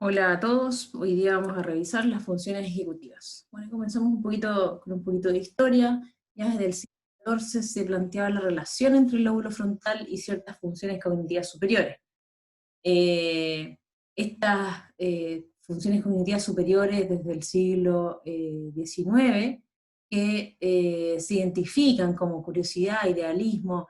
Hola a todos, hoy día vamos a revisar las funciones ejecutivas. Bueno, comenzamos con un poquito de historia. Ya desde el siglo XIV se planteaba la relación entre el lóbulo frontal y ciertas funciones cognitivas superiores. Estas funciones cognitivas superiores desde el siglo XIX, que se identifican como curiosidad, idealismo,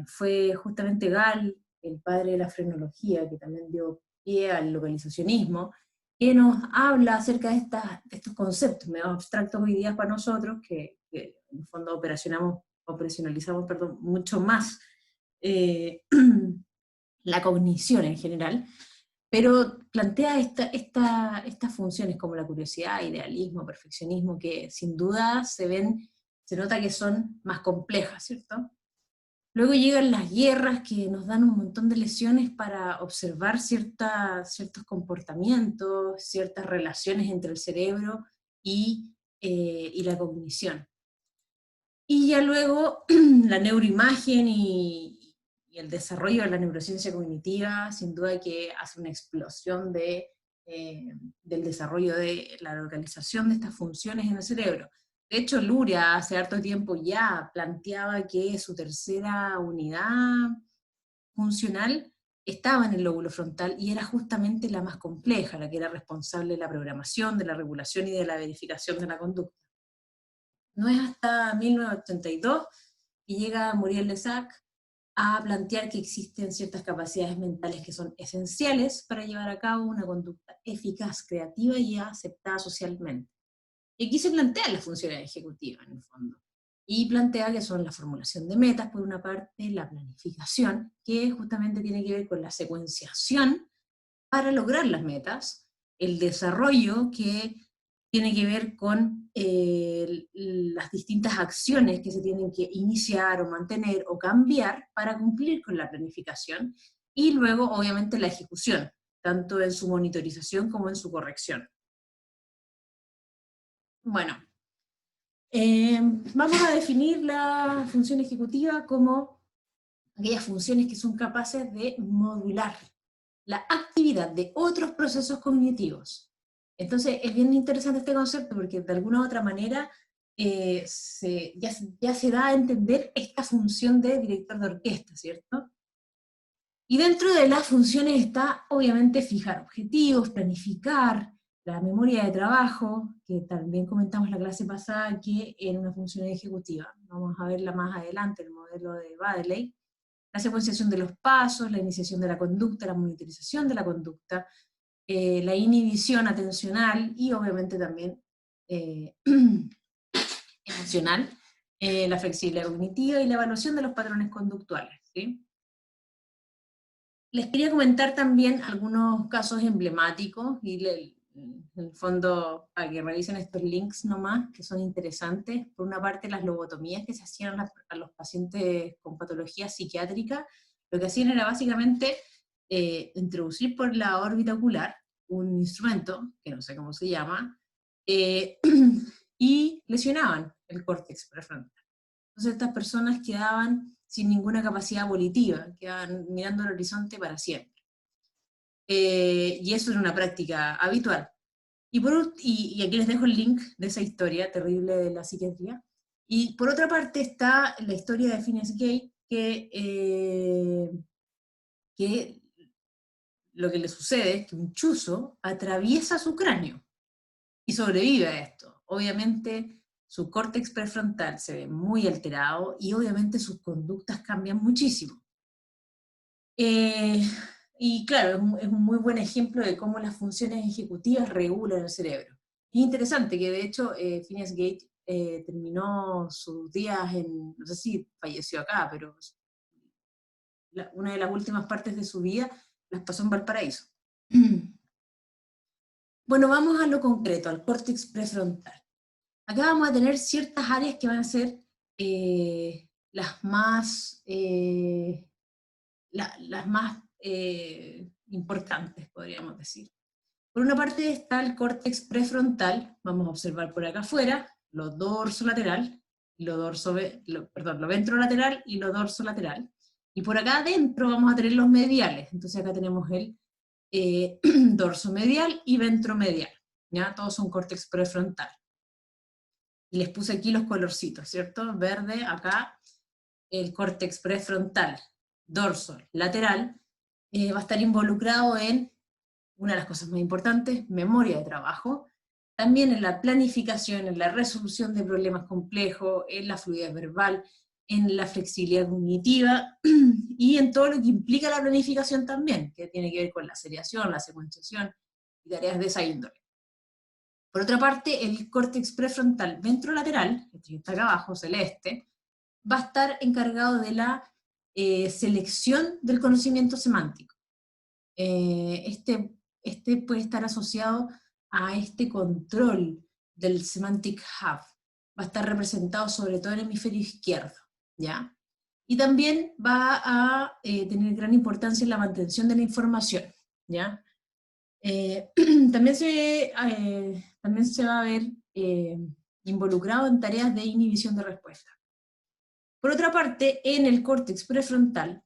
fue justamente Gall, el padre de la frenología, que también dio pie al localizacionismo, que nos habla acerca de estos conceptos medio abstractos hoy día para nosotros, que en el fondo operacionalizamos mucho más eh, la cognición en general, pero plantea estas funciones como la curiosidad, idealismo, perfeccionismo, que sin duda se nota que son más complejas, ¿cierto? Luego llegan las guerras que nos dan un montón de lesiones para observar ciertos comportamientos, ciertas relaciones entre el cerebro y la cognición. Y ya luego la neuroimagen y el desarrollo de la neurociencia cognitiva, sin duda que hace una explosión del desarrollo de la localización de estas funciones en el cerebro. De hecho, Luria hace harto tiempo ya planteaba que su tercera unidad funcional estaba en el lóbulo frontal y era justamente la más compleja, la que era responsable de la programación, de la regulación y de la verificación de la conducta. No es hasta 1982 que llega Muriel Lesac a plantear que existen ciertas capacidades mentales que son esenciales para llevar a cabo una conducta eficaz, creativa y aceptada socialmente. Y aquí se plantean las funciones ejecutivas, en el fondo. Y plantea que son la formulación de metas, por una parte, la planificación, que justamente tiene que ver con la secuenciación para lograr las metas, el desarrollo, que tiene que ver con las distintas acciones que se tienen que iniciar o mantener o cambiar para cumplir con la planificación, y luego, obviamente, la ejecución, tanto en su monitorización como en su corrección. Bueno, vamos a definir la función ejecutiva como aquellas funciones que son capaces de modular la actividad de otros procesos cognitivos. Entonces, es bien interesante este concepto porque de alguna u otra manera ya se da a entender esta función de director de orquesta, ¿cierto? Y dentro de las funciones está, obviamente, fijar objetivos, planificar, la memoria de trabajo, que también comentamos la clase pasada, que era una función ejecutiva. Vamos a verla más adelante, el modelo de Baddeley. La secuenciación de los pasos, la iniciación de la conducta, la monitorización de la conducta, la inhibición atencional y obviamente también eh, emocional, la flexibilidad cognitiva y la evaluación de los patrones conductuales, ¿sí? Les quería comentar también algunos casos emblemáticos y en el fondo para que revisen estos links nomás, que son interesantes. Por una parte, las lobotomías que se hacían a los pacientes con patología psiquiátrica, lo que hacían era básicamente introducir por la órbita ocular un instrumento, que no sé cómo se llama, eh, y lesionaban el córtex prefrontal. Entonces estas personas quedaban sin ninguna capacidad volitiva, quedaban mirando el horizonte para siempre. Y eso era una práctica habitual. Y aquí les dejo el link de esa historia terrible de la psiquiatría. Y por otra parte está la historia de Phineas Gage, que lo que le sucede es que un chuzo atraviesa su cráneo y sobrevive a esto. Obviamente su córtex prefrontal se ve muy alterado y obviamente sus conductas cambian muchísimo. Eh, y claro, es un muy buen ejemplo de cómo las funciones ejecutivas regulan el cerebro. Es interesante que de hecho Phineas Gage terminó sus días no sé si falleció acá, pero una de las últimas partes de su vida las pasó en Valparaíso. Bueno, vamos a lo concreto, al córtex prefrontal. Acá vamos a tener ciertas áreas que van a ser las más importantes, podríamos decir. Por una parte está el córtex prefrontal, vamos a observar por acá afuera, lo dorsolateral, lo ventrolateral y lo dorsolateral. Y por acá adentro vamos a tener los mediales. Entonces acá tenemos el dorsomedial y ventromedial, ¿ya? Todos son córtex prefrontal. Y les puse aquí los colorcitos, ¿cierto? Verde, acá, el córtex prefrontal, dorso, lateral, va a estar involucrado en una de las cosas más importantes, memoria de trabajo, también en la planificación, en la resolución de problemas complejos, en la fluidez verbal, en la flexibilidad cognitiva, y en todo lo que implica la planificación también, que tiene que ver con la seriación, la secuenciación y tareas de esa índole. Por otra parte, el córtex prefrontal ventrolateral, este que está acá abajo, celeste, va a estar encargado de la selección del conocimiento semántico. Este puede estar asociado a este control del semantic hub. Va a estar representado sobre todo en el hemisferio izquierdo, ¿ya? Y también va a tener gran importancia en la mantención de la información, ¿ya? Eh, también, también se va a ver involucrado en tareas de inhibición de respuesta. Por otra parte, en el córtex prefrontal,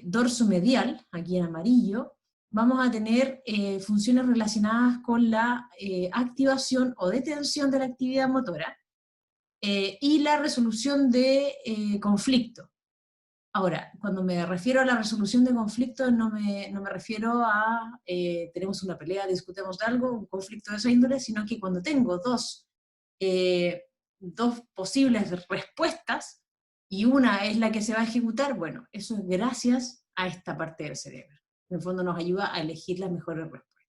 dorso medial, aquí en amarillo, vamos a tener funciones relacionadas con la activación o detención de la actividad motora y la resolución de conflictos. Ahora, cuando me refiero a la resolución de conflictos, no me refiero a tenemos una pelea, discutimos de algo, un conflicto de esa índole, sino que cuando tengo dos posibles respuestas, y una es la que se va a ejecutar, bueno, eso es gracias a esta parte del cerebro. En el fondo nos ayuda a elegir las mejores respuestas.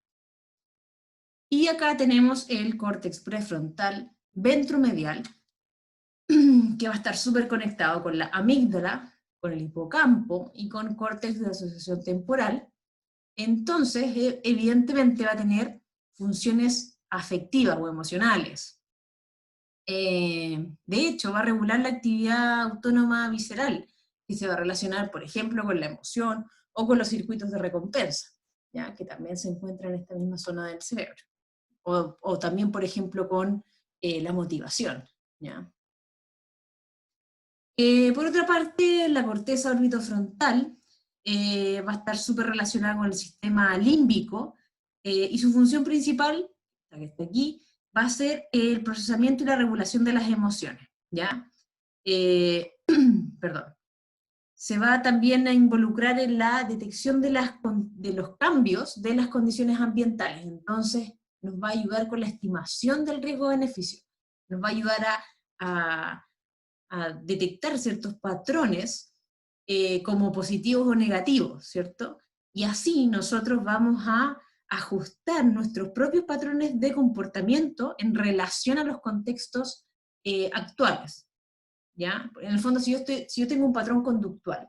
Y acá tenemos el córtex prefrontal ventromedial, que va a estar súper conectado con la amígdala, con el hipocampo y con córtex de asociación temporal. Entonces, evidentemente va a tener funciones afectivas o emocionales. De hecho, va a regular la actividad autónoma visceral, que se va a relacionar, por ejemplo, con la emoción o con los circuitos de recompensa, ¿ya? Que también se encuentran en esta misma zona del cerebro. O también, por ejemplo, con la motivación, ¿ya? Por otra parte, la corteza orbitofrontal va a estar súper relacionada con el sistema límbico y su función principal, la que está aquí, va a ser el procesamiento y la regulación de las emociones, ¿ya? Perdón. Se va también a involucrar en la detección de los cambios de las condiciones ambientales, entonces nos va a ayudar con la estimación del riesgo-beneficio, nos va a ayudar a detectar ciertos patrones como positivos o negativos, ¿cierto? Y así nosotros vamos a ajustar nuestros propios patrones de comportamiento en relación a los contextos actuales, ¿ya? En el fondo, si yo tengo un patrón conductual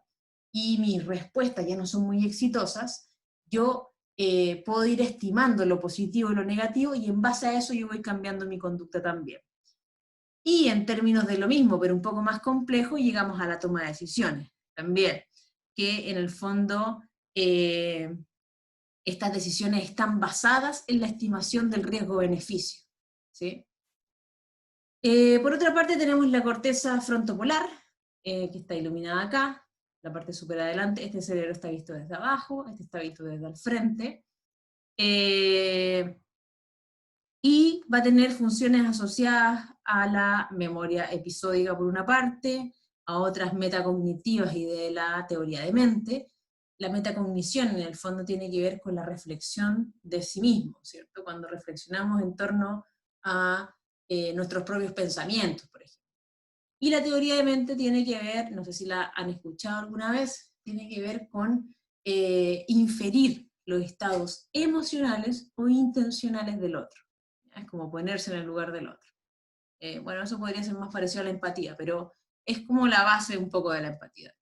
y mis respuestas ya no son muy exitosas, yo puedo ir estimando lo positivo y lo negativo, y en base a eso yo voy cambiando mi conducta también. Y en términos de lo mismo, pero un poco más complejo, llegamos a la toma de decisiones también, que en el fondo estas decisiones están basadas en la estimación del riesgo-beneficio, ¿sí? Por otra parte tenemos la corteza frontopolar, que está iluminada acá, la parte súper adelante. Este cerebro está visto desde abajo, este está visto desde el frente, y va a tener funciones asociadas a la memoria episódica por una parte, a otras metacognitivas y de la teoría de mente. La metacognición en el fondo tiene que ver con la reflexión de sí mismo, ¿cierto? Cuando reflexionamos en torno a nuestros propios pensamientos, por ejemplo. Y la teoría de mente tiene que ver, no sé si la han escuchado alguna vez, tiene que ver con inferir los estados emocionales o intencionales del otro. Es como ponerse en el lugar del otro. Bueno, eso podría ser más parecido a la empatía, pero es como la base un poco de la empatía.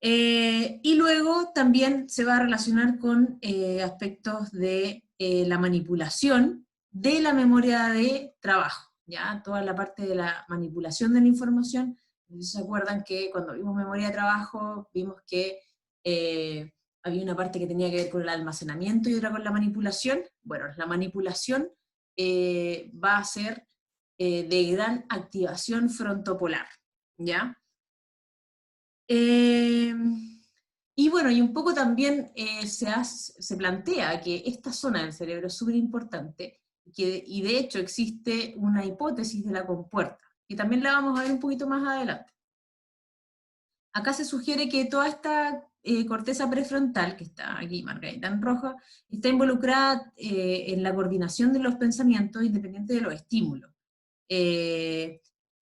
Y luego también se va a relacionar con aspectos de la manipulación de la memoria de trabajo, ¿ya? Toda la parte de la manipulación de la información. ¿Se acuerdan que cuando vimos memoria de trabajo vimos que había una parte que tenía que ver con el almacenamiento y otra con la manipulación? Bueno, la manipulación va a ser de gran activación frontopolar, ¿ya? Y Y bueno, y un poco también se plantea que esta zona del cerebro es súper importante, y de hecho existe una hipótesis de la compuerta, y también la vamos a ver un poquito más adelante. Acá se sugiere que toda esta corteza prefrontal, que está aquí marcadita en roja, está involucrada en la coordinación de los pensamientos independiente de los estímulos.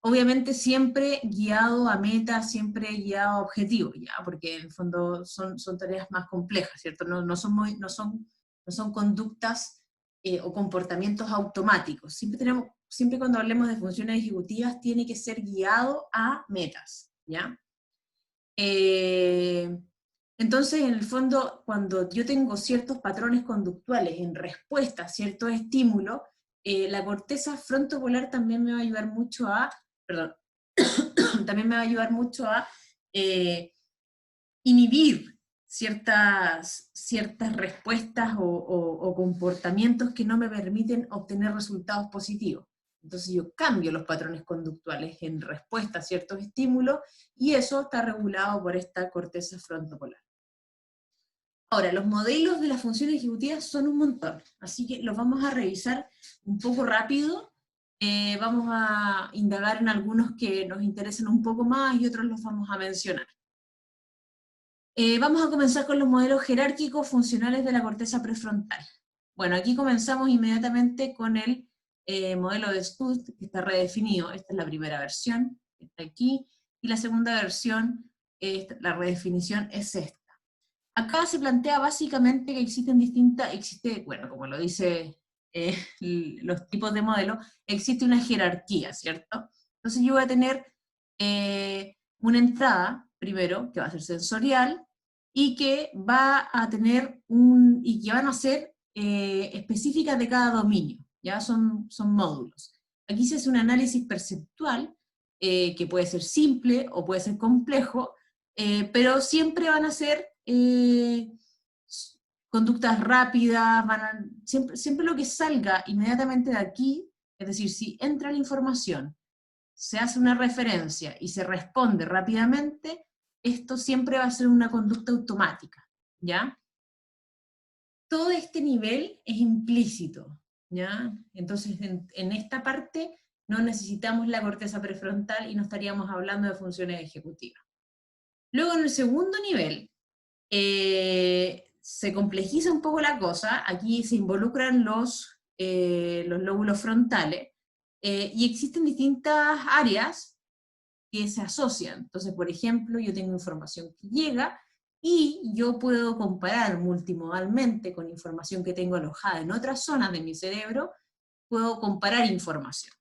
Obviamente siempre guiado a metas, siempre guiado a objetivos, ¿ya? Porque en el fondo son tareas más complejas, ¿cierto? No son conductas o comportamientos automáticos. Siempre cuando hablemos de funciones ejecutivas tiene que ser guiado a metas, ¿ya? Eh, entonces, en el fondo, cuando yo tengo ciertos patrones conductuales en respuesta a ciertos estímulos, la corteza frontopolar también me va a ayudar mucho a, perdón, también me va a ayudar mucho a inhibir ciertas respuestas o comportamientos que no me permiten obtener resultados positivos. Entonces yo cambio los patrones conductuales en respuesta a ciertos estímulos, y eso está regulado por esta corteza frontopolar. Ahora, los modelos de las funciones ejecutivas son un montón, así que los vamos a revisar un poco rápido. Vamos a indagar en algunos que nos interesen un poco más y otros los vamos a mencionar. Vamos a comenzar con los modelos jerárquicos funcionales de la corteza prefrontal. Bueno, aquí comenzamos inmediatamente con el modelo de Stud, que está redefinido. Esta es la primera versión, que está aquí, y la segunda versión, la redefinición es esta. Acá se plantea básicamente que bueno, como lo dice los tipos de modelos, existe una jerarquía, ¿cierto? Entonces yo voy a tener una entrada, primero, que va a ser sensorial, y que va a tener y que van a ser específicas de cada dominio, ya son módulos. Aquí se hace un análisis perceptual, que puede ser simple o puede ser complejo, pero siempre van a ser conductas rápidas, siempre lo que salga inmediatamente de aquí, es decir, si entra la información, se hace una referencia y se responde rápidamente, esto siempre va a ser una conducta automática, ¿ya? Todo este nivel es implícito, ¿ya? Entonces, en esta parte no necesitamos la corteza prefrontal y no estaríamos hablando de funciones ejecutivas. Luego, en el segundo nivel, se complejiza un poco la cosa. Aquí se involucran los lóbulos frontales, y existen distintas áreas que se asocian. Entonces, por ejemplo, yo tengo información que llega, y yo puedo comparar multimodalmente con información que tengo alojada en otras zonas de mi cerebro, puedo comparar información.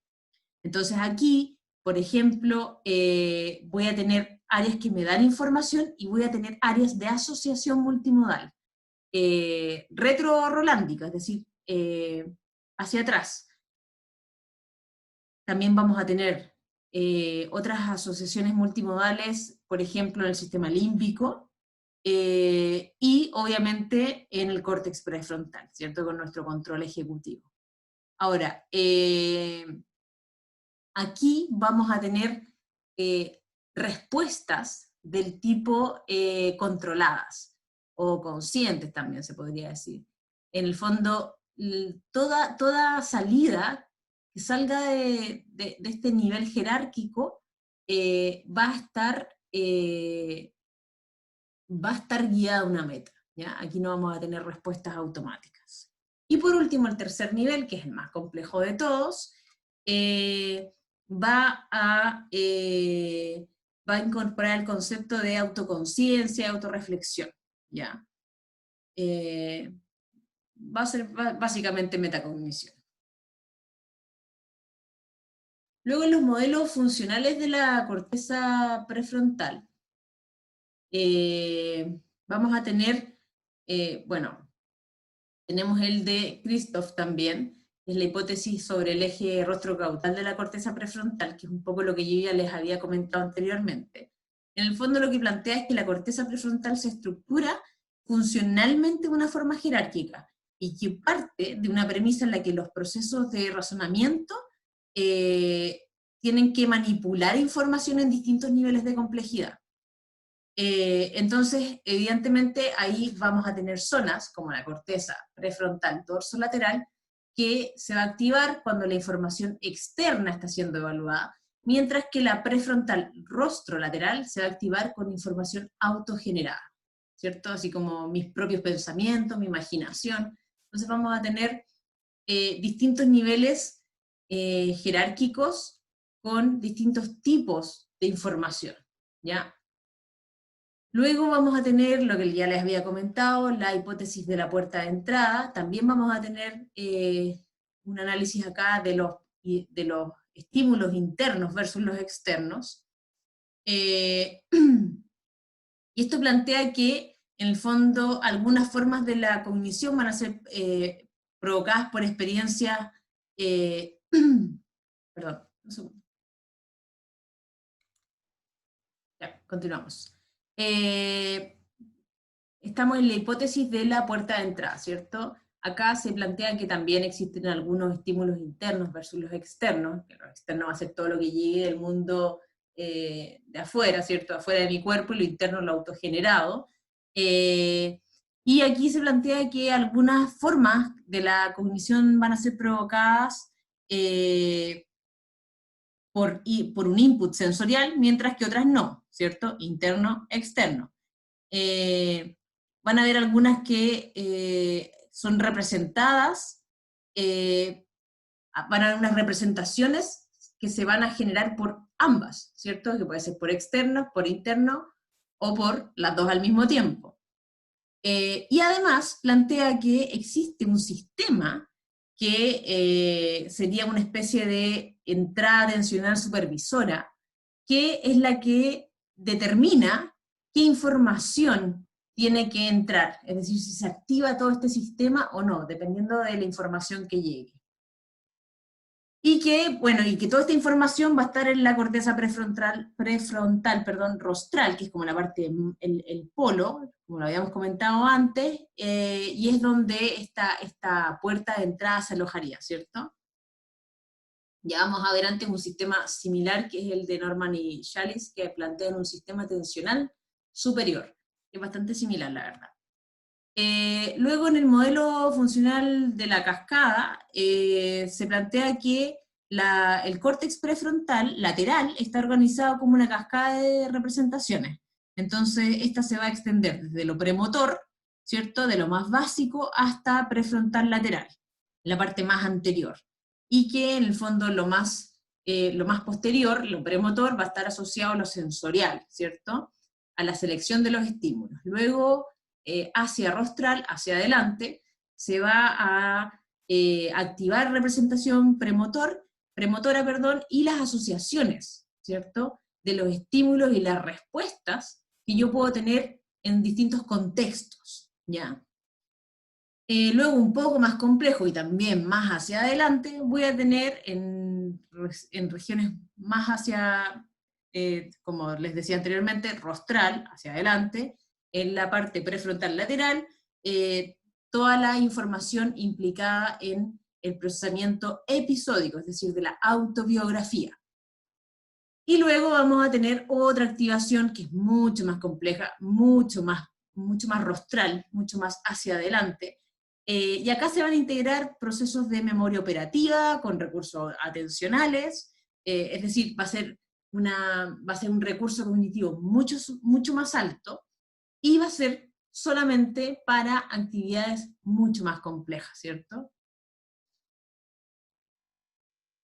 Entonces aquí, por ejemplo, voy a tener áreas que me dan información y voy a tener áreas de asociación multimodal. Retrorolándica, es decir, hacia atrás. También vamos a tener otras asociaciones multimodales, por ejemplo, en el sistema límbico, y obviamente en el córtex prefrontal, ¿cierto? Con nuestro control ejecutivo. Ahora, aquí vamos a tener respuestas del tipo controladas, o conscientes también se podría decir. En el fondo, toda salida que salga de este nivel jerárquico va a estar guiada a una meta, ¿ya? Aquí no vamos a tener respuestas automáticas. Y por último, el tercer nivel, que es el más complejo de todos, va a incorporar el concepto de autoconciencia, autorreflexión, ¿ya? Va a ser básicamente metacognición. Luego, en los modelos funcionales de la corteza prefrontal, vamos a tener, bueno, tenemos el de Christoph también, es la hipótesis sobre el eje rostro-caudal de la corteza prefrontal, que es un poco lo que yo ya les había comentado anteriormente. En el fondo lo que plantea es que la corteza prefrontal se estructura funcionalmente de una forma jerárquica, y que parte de una premisa en la que los procesos de razonamiento tienen que manipular información en distintos niveles de complejidad. Entonces, evidentemente, ahí vamos a tener zonas, como la corteza prefrontal dorsolateral, que se va a activar cuando la información externa está siendo evaluada, mientras que la prefrontal rostrolateral se va a activar con información autogenerada, ¿cierto? Así como mis propios pensamientos, mi imaginación. Entonces vamos a tener distintos niveles jerárquicos con distintos tipos de información, ¿ya? Luego vamos a tener lo que ya les había comentado, la hipótesis de la puerta de entrada. También vamos a tener un análisis acá de los estímulos internos versus los externos. Y esto plantea que, en el fondo, algunas formas de la cognición van a ser provocadas por experiencias... perdón, un segundo. Ya, continuamos. Estamos en la hipótesis de la puerta de entrada, ¿cierto? Acá se plantea que también existen algunos estímulos internos versus los externos, que lo externo va a ser todo lo que llegue del mundo de afuera, ¿cierto? Afuera de mi cuerpo, y lo interno lo autogenerado. Y aquí se plantea que algunas formas de la cognición van a ser provocadas por un input sensorial, mientras que otras no, ¿cierto? Interno, externo. Van a haber algunas que son representadas, van a haber unas representaciones que se van a generar por ambas, ¿cierto? Que puede ser por externo, por interno, o por las dos al mismo tiempo. Y además plantea que existe un sistema que sería una especie de entrada atencional supervisora, que es la que determina qué información tiene que entrar, es decir, si se activa todo este sistema o no, dependiendo de la información que llegue. Y que, bueno, y que toda esta información va a estar en la corteza prefrontal, rostral, que es como la parte, el polo, como lo habíamos comentado antes, y es donde esta puerta de entrada se alojaría, ¿cierto? Ya vamos a ver antes un sistema similar, que es el de Norman y Challis, que plantean un sistema atencional superior, que es bastante similar, la verdad. Luego, en el modelo funcional de la cascada, se plantea que el córtex prefrontal lateral está organizado como una cascada de representaciones. Entonces, esta se va a extender desde lo premotor, ¿cierto?, de lo más básico, hasta prefrontal lateral, la parte más anterior. Y que, en el fondo, lo más posterior, lo premotor, va a estar asociado a lo sensorial, ¿cierto?, a la selección de los estímulos. Luego, hacia rostral, hacia adelante, se va a activar representación premotora, y las asociaciones, ¿cierto?, de los estímulos y las respuestas que yo puedo tener en distintos contextos, ¿ya? Luego, un poco más complejo y también más hacia adelante, voy a tener en regiones más hacia, como les decía anteriormente, rostral, hacia adelante, en la parte prefrontal lateral, toda la información implicada en el procesamiento episódico, es decir, de la autobiografía. Y luego vamos a tener otra activación que es mucho más compleja, mucho más rostral, mucho más hacia adelante. Y acá se van a integrar procesos de memoria operativa con recursos atencionales, es decir, va a ser un recurso cognitivo mucho más alto, y va a ser solamente para actividades mucho más complejas, ¿cierto?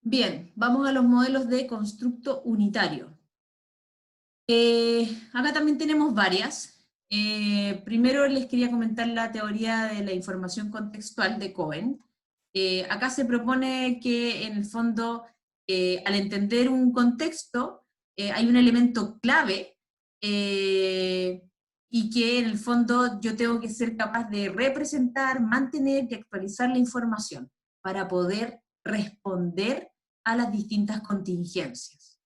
Bien, vamos a los modelos de constructo unitario. Acá también tenemos varias. Primero les quería comentar la teoría de la información contextual de Cohen. Acá se propone que, en el fondo, al entender un contexto, hay un elemento clave, y que, en el fondo, yo tengo que ser capaz de representar, mantener y actualizar la información para poder responder a las distintas contingencias.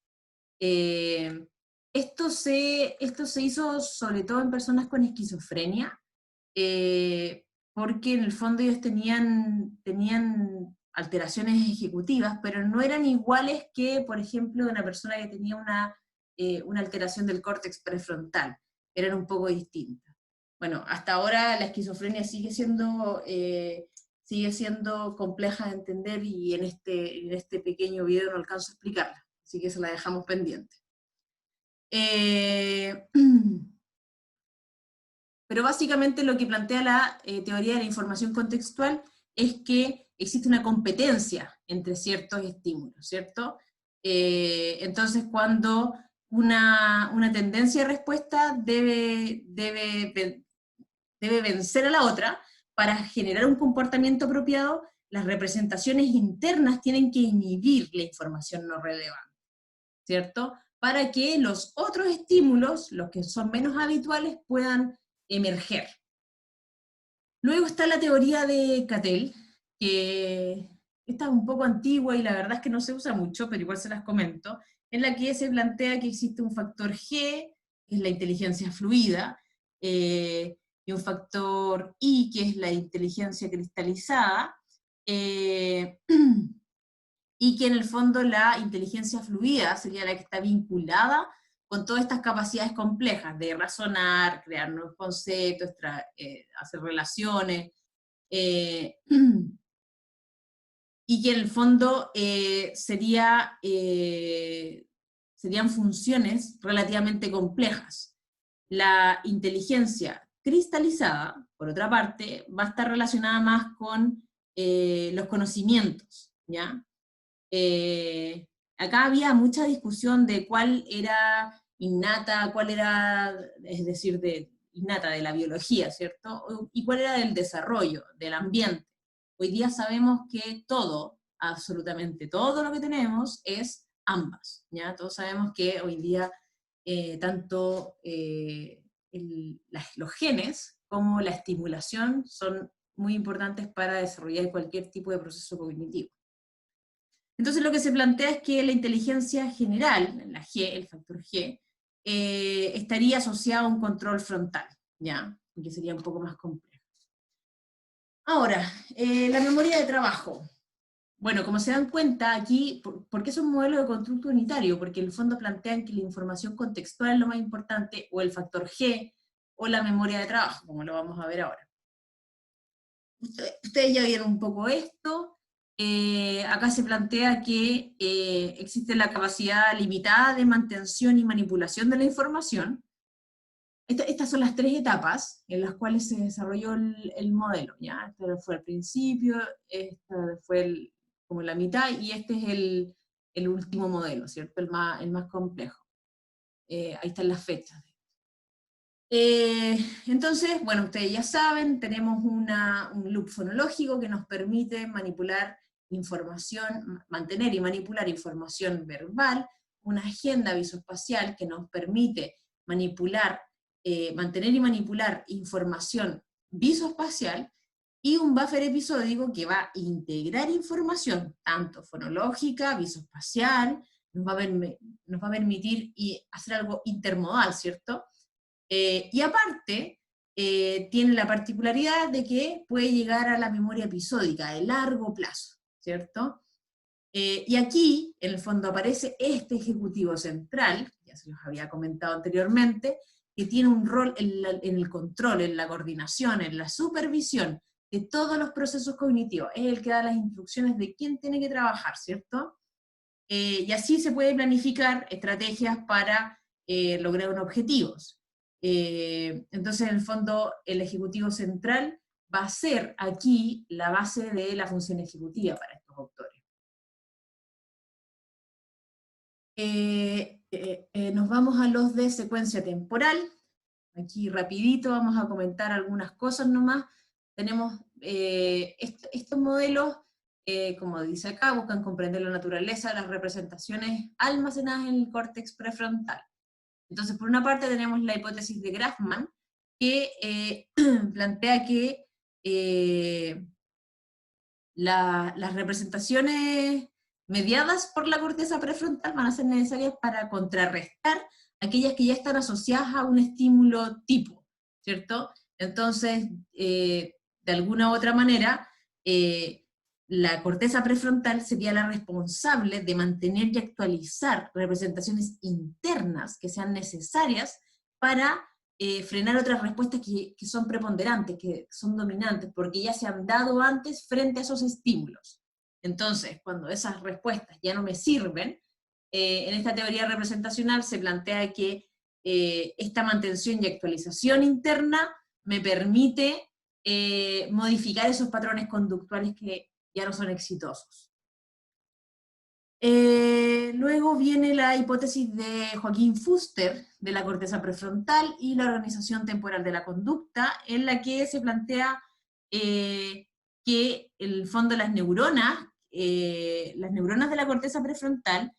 Esto se hizo sobre todo en personas con esquizofrenia, porque en el fondo ellos tenían alteraciones ejecutivas, pero no eran iguales que, por ejemplo, una persona que tenía una alteración del córtex prefrontal. eran un poco distintas. Bueno, hasta ahora la esquizofrenia sigue siendo compleja de entender, y en este pequeño video no alcanzo a explicarla, así que se la dejamos pendiente. Pero básicamente lo que plantea la teoría de la información contextual es que existe una competencia entre ciertos estímulos, ¿cierto? Entonces, cuando una tendencia de respuesta debe vencer a la otra para generar un comportamiento apropiado, las representaciones internas tienen que inhibir la información no relevante, ¿cierto? Para que los otros estímulos, los que son menos habituales, puedan emerger. Luego está la teoría de Cattell, que esta es un poco antigua y la verdad es que no se usa mucho, pero igual se las comento, en la que se plantea que existe un factor G, que es la inteligencia fluida, y un factor I, que es la inteligencia cristalizada, y que en el fondo la inteligencia fluida sería la que está vinculada con todas estas capacidades complejas de razonar, crear nuevos conceptos, hacer relaciones, y que en el fondo serían funciones relativamente complejas. La inteligencia cristalizada, por otra parte, va a estar relacionada más con los conocimientos, ¿ya? Acá había mucha discusión de cuál era innata, cuál era, es decir, innata de la biología, ¿cierto? Y cuál era del desarrollo, del ambiente. Hoy día sabemos que todo, absolutamente todo lo que tenemos es ambas, ¿ya? Todos sabemos que hoy día tanto los genes como la estimulación son muy importantes para desarrollar cualquier tipo de proceso cognitivo. Entonces lo que se plantea es que la inteligencia general, la G, el factor G, estaría asociado a un control frontal, ¿ya? Que sería un poco más complejo. Ahora, la memoria de trabajo. Bueno, como se dan cuenta aquí, ¿por qué es un modelo de constructo unitario? Porque en el fondo plantean que la información contextual es lo más importante, o el factor G, o la memoria de trabajo, como lo vamos a ver ahora. Ustedes ya vieron un poco esto. Acá se plantea que existe la capacidad limitada de mantención y manipulación de la información. Estas son las tres etapas en las cuales se desarrolló el modelo, ¿ya? Este fue al principio, este fue como la mitad, y este es el último modelo, ¿cierto? El más complejo. Ahí están las fechas. Entonces, bueno, ustedes ya saben, tenemos un loop fonológico que nos permite manipular información, mantener y manipular información verbal, una agenda visoespacial que nos permite mantener y manipular información visoespacial, y un buffer episódico que va a integrar información, tanto fonológica, visoespacial, nos va a permitir hacer algo intermodal, ¿cierto? Y aparte, tiene la particularidad de que puede llegar a la memoria episódica de largo plazo, ¿cierto? Y aquí, en el fondo, aparece este ejecutivo central, ya se los había comentado anteriormente, que tiene un rol en el control, en la coordinación, en la supervisión de todos los procesos cognitivos. Es el que da las instrucciones de quién tiene que trabajar, ¿cierto? Y así se puede planificar estrategias para lograr unos objetivos. Entonces, en el fondo, el ejecutivo central va a ser aquí la base de la función ejecutiva para estos autores. Nos vamos a los de secuencia temporal. Aquí rapidito vamos a comentar algunas cosas nomás. Tenemos estos modelos, como dice acá, buscan comprender la naturaleza de las representaciones almacenadas en el córtex prefrontal. Entonces, por una parte tenemos la hipótesis de Grafman, que plantea que las representaciones mediadas por la corteza prefrontal van a ser necesarias para contrarrestar aquellas que ya están asociadas a un estímulo tipo, ¿cierto? Entonces, de alguna u otra manera, la corteza prefrontal sería la responsable de mantener y actualizar representaciones internas que sean necesarias para frenar otras respuestas que son preponderantes, que son dominantes, porque ya se han dado antes frente a esos estímulos. Entonces, cuando esas respuestas ya no me sirven, en esta teoría representacional se plantea que esta mantención y actualización interna me permite modificar esos patrones conductuales que ya no son exitosos. Luego viene la hipótesis de Joaquín Fuster, de la corteza prefrontal y la organización temporal de la conducta, en la que se plantea que en el fondo las neuronas de la corteza prefrontal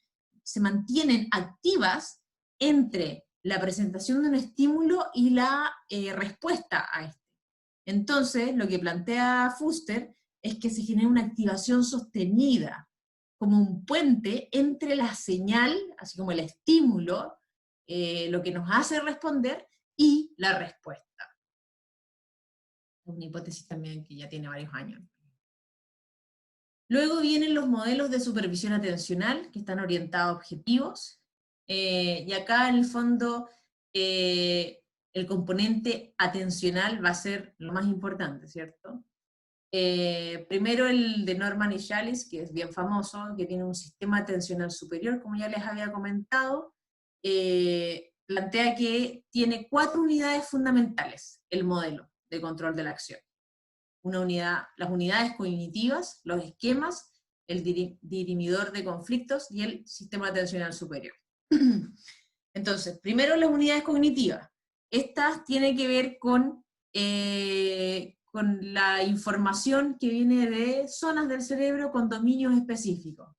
se mantienen activas entre la presentación de un estímulo y la respuesta a este. Entonces, lo que plantea Fuster es que se genera una activación sostenida, como un puente entre la señal, así como el estímulo, lo que nos hace responder, y la respuesta. Una hipótesis también que ya tiene varios años. Luego vienen los modelos de supervisión atencional, que están orientados a objetivos, y acá en el fondo el componente atencional va a ser lo más importante, ¿cierto? Primero el de Norman y Challis, que es bien famoso, que tiene un sistema atencional superior, como ya les había comentado, plantea que tiene 4 unidades fundamentales, el modelo de control de la acción. Una unidad, las unidades cognitivas, los esquemas, el dirimidor de conflictos y el sistema atencional superior. Entonces, primero las unidades cognitivas. Estas tienen que ver con la información que viene de zonas del cerebro con dominios específicos,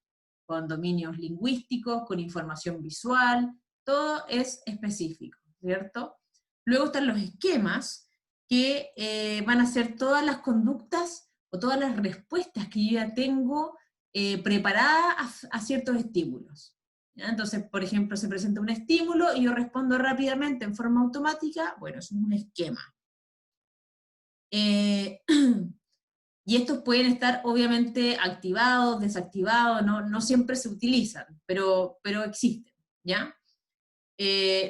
con dominios lingüísticos, con información visual, todo es específico, ¿cierto? Luego están los esquemas, que van a ser todas las conductas o todas las respuestas que yo ya tengo preparadas a ciertos estímulos. ¿Ya? Entonces, por ejemplo, se presenta un estímulo y yo respondo rápidamente en forma automática, bueno, eso es un esquema. Y estos pueden estar obviamente activados, desactivados, no siempre se utilizan, pero existen, ¿ya?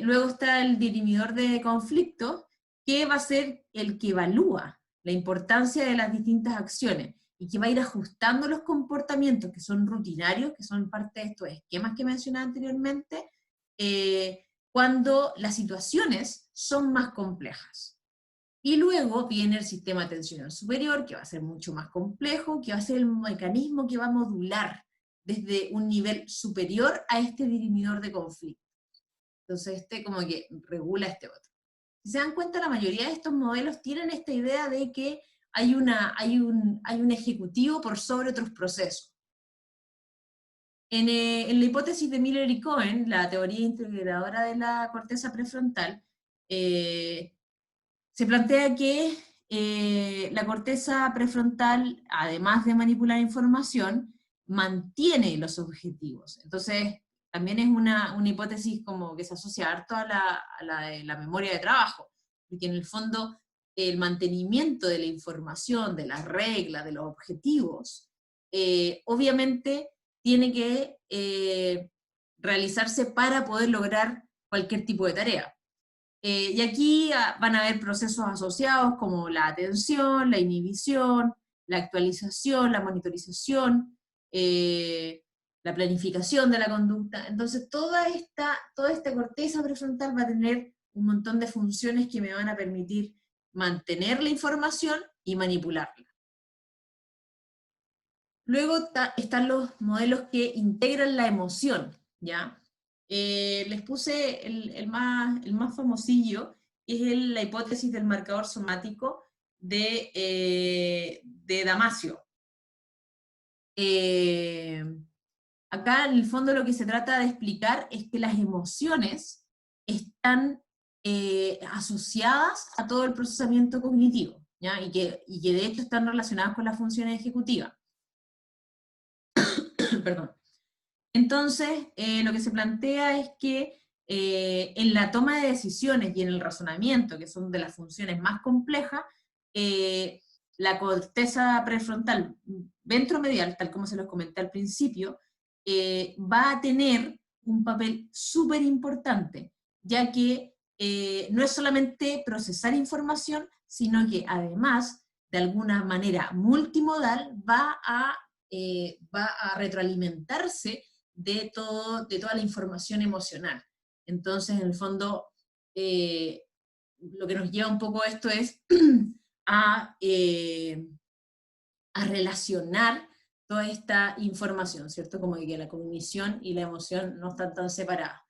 Luego está el dirimidor de conflictos, que va a ser el que evalúa la importancia de las distintas acciones, y que va a ir ajustando los comportamientos que son rutinarios, que son parte de estos esquemas que mencioné anteriormente, cuando las situaciones son más complejas. Y luego viene el sistema atencional superior, que va a ser mucho más complejo, que va a ser el mecanismo que va a modular desde un nivel superior a este dirimidor de conflicto. Entonces este como que regula este otro. Si se dan cuenta, la mayoría de estos modelos tienen esta idea de que hay un ejecutivo por sobre otros procesos. En la hipótesis de Miller y Cohen, la teoría integradora de la corteza prefrontal, se plantea que la corteza prefrontal, además de manipular información, mantiene los objetivos. Entonces, también es una hipótesis como que se asocia harto a la de la memoria de trabajo, porque en el fondo el mantenimiento de la información, de las reglas, de los objetivos, obviamente tiene que realizarse para poder lograr cualquier tipo de tarea. Y aquí van a haber procesos asociados como la atención, la inhibición, la actualización, la monitorización, la planificación de la conducta. Entonces toda esta corteza prefrontal va a tener un montón de funciones que me van a permitir mantener la información y manipularla. Luego están los modelos que integran la emoción, ¿ya? Les puse el más famosillo, que es la hipótesis del marcador somático de Damasio. Acá en el fondo lo que se trata de explicar es que las emociones están asociadas a todo el procesamiento cognitivo, ¿ya? Y que de hecho están relacionadas con las funciones ejecutivas. Perdón. Entonces, lo que se plantea es que en la toma de decisiones y en el razonamiento, que son de las funciones más complejas, la corteza prefrontal ventromedial, tal como se los comenté al principio, va a tener un papel súper importante, ya que no es solamente procesar información, sino que además, de alguna manera multimodal, va a retroalimentarse de toda la información emocional. Entonces, en el fondo, lo que nos lleva un poco esto es a, a relacionar toda esta información, ¿cierto? Como que la cognición y la emoción no están tan separadas.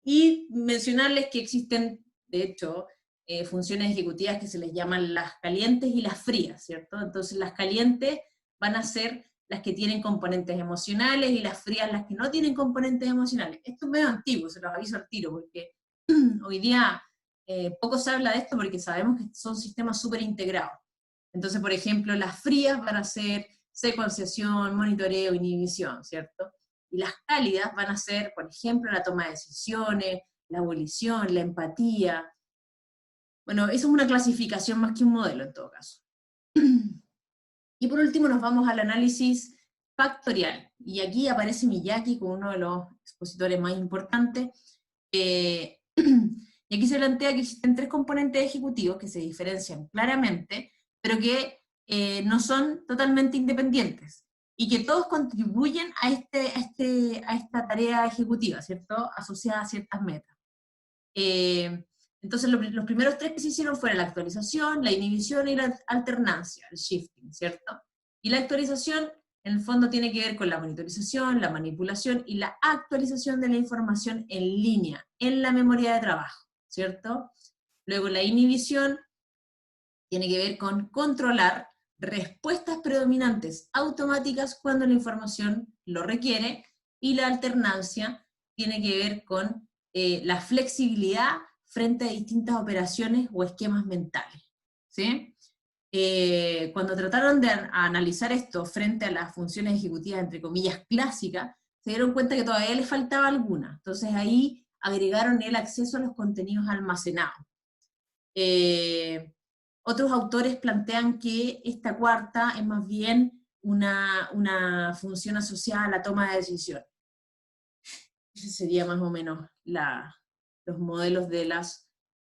Y mencionarles que existen, de hecho, funciones ejecutivas que se les llaman las calientes y las frías, ¿cierto? Entonces las calientes van a ser las que tienen componentes emocionales y las frías las que no tienen componentes emocionales. Esto es medio antiguo, se los aviso al tiro, porque hoy día poco se habla de esto porque sabemos que son sistemas súper integrados. Entonces, por ejemplo, las frías van a ser secuenciación, monitoreo, inhibición, ¿cierto? Y las cálidas van a ser, por ejemplo, la toma de decisiones, la abolición, la empatía. Bueno, eso es una clasificación más que un modelo en todo caso. Y por último nos vamos al análisis factorial. Y aquí aparece Miyake como uno de los expositores más importantes. Y aquí se plantea que existen tres componentes ejecutivos que se diferencian claramente, pero que no son totalmente independientes, y que todos contribuyen a esta tarea ejecutiva, ¿cierto? Asociada a ciertas metas. Entonces los primeros tres que se hicieron fueron la actualización, la inhibición y la alternancia, el shifting, ¿cierto? Y la actualización en el fondo tiene que ver con la monitorización, la manipulación y la actualización de la información en línea, en la memoria de trabajo, ¿cierto? Luego la inhibición tiene que ver con controlar respuestas predominantes automáticas cuando la información lo requiere, y la alternancia tiene que ver con la flexibilidad frente a distintas operaciones o esquemas mentales, ¿sí? Cuando trataron de analizar esto frente a las funciones ejecutivas, entre comillas, clásicas, se dieron cuenta que todavía les faltaba alguna. Entonces ahí agregaron el acceso a los contenidos almacenados. Otros autores plantean que esta cuarta es más bien una función asociada a la toma de decisión. Ese sería más o menos los modelos de las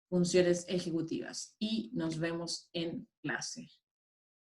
funciones ejecutivas. Y nos vemos en clase.